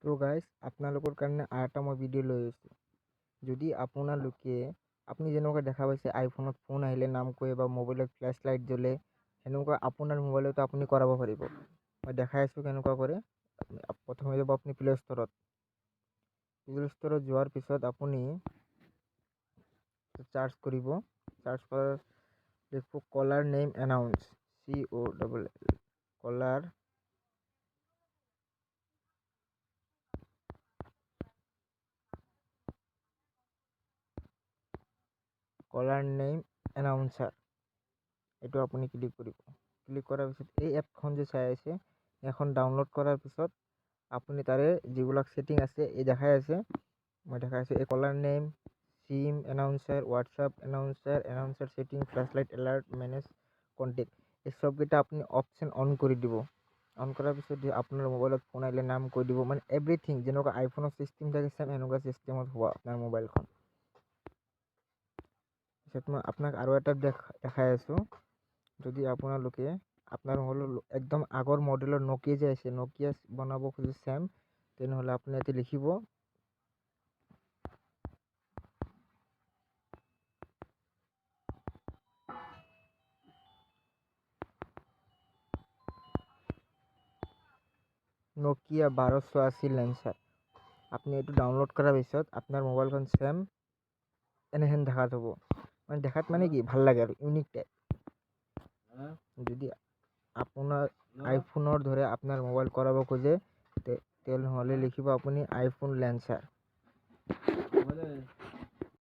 তো গাইজ আপোনালোকৰ কাৰণে আৰু এটা মই ভিডিঅ' লৈ আছোঁ। যদি আপোনালোকে আপুনি যেনেকুৱা দেখা পাইছে আইফোনত ফোন আহিলে নাম কয় বা মোবাইলত ফ্লেছ লাইট জ্বলে, সেনেকুৱা আপোনাৰ মোবাইলতো আপুনি কৰাব পাৰিব। মই দেখাই আছোঁ কেনেকুৱা কৰে। প্ৰথমে যাব আপুনি প্লে' ষ্টৰত যোৱাৰ পিছত আপুনি চাৰ্চ কৰিব। চাৰ্চ কৰাৰ লিখব কলাৰ নেম এনাউন্স COLL কলাৰ নেম এনাউন্সাৰ, এইটো আপুনি ক্লিক কৰিব। ক্লিক কৰাৰ পিছত এই এপখন যে চাই আছে, এখন ডাউনলোড কৰাৰ পিছত আপুনি তাৰে যিবিলাক ছেটিং আছে এই দেখাই আছে, মই দেখাই আছোঁ। এই caller name, SIM announcer, WhatsApp announcer setting, flash light alert, manage contact, এই চবকেইটা আপুনি অপশ্যন অন কৰি দিব। অন কৰাৰ পিছত আপোনাৰ মোবাইলত ফোন আহিলে নাম কৈ দিব, মানে এভৰিথিং যেনেকুৱা আইফোনৰ চিষ্টেম থাকে চেম এনেকুৱা চিষ্টেমত হোৱা আপোনাৰ মোবাইলখন। পিছত মই আপোনাক আৰু এটা দেখাই আছোঁ। যদি আপোনালোকে আপোনাৰ মোবাইলৰ একদম আগৰ মডেলৰ নকিয়া যে আছে, নকিয়া বনাব খোজে চেম, তেনেহ'লে আপুনি ইয়াতে লিখিব নকিয়া 1280 লেন্সাৰ। আপুনি এইটো ডাউনলোড কৰাৰ পিছত আপোনাৰ মোবাইলখন চেম এনেহেন দেখাত হ'ব। মানে দেখাত মানে কি ভাল লাগে আৰু ইউনিক টাইপ। যদি আপোনাৰ আইফোনৰ ধৰে আপোনাৰ মোবাইল কৰাব খোজে, তেনেহ'লে লিখিব আপুনি আইফোন লেন্সাৰ।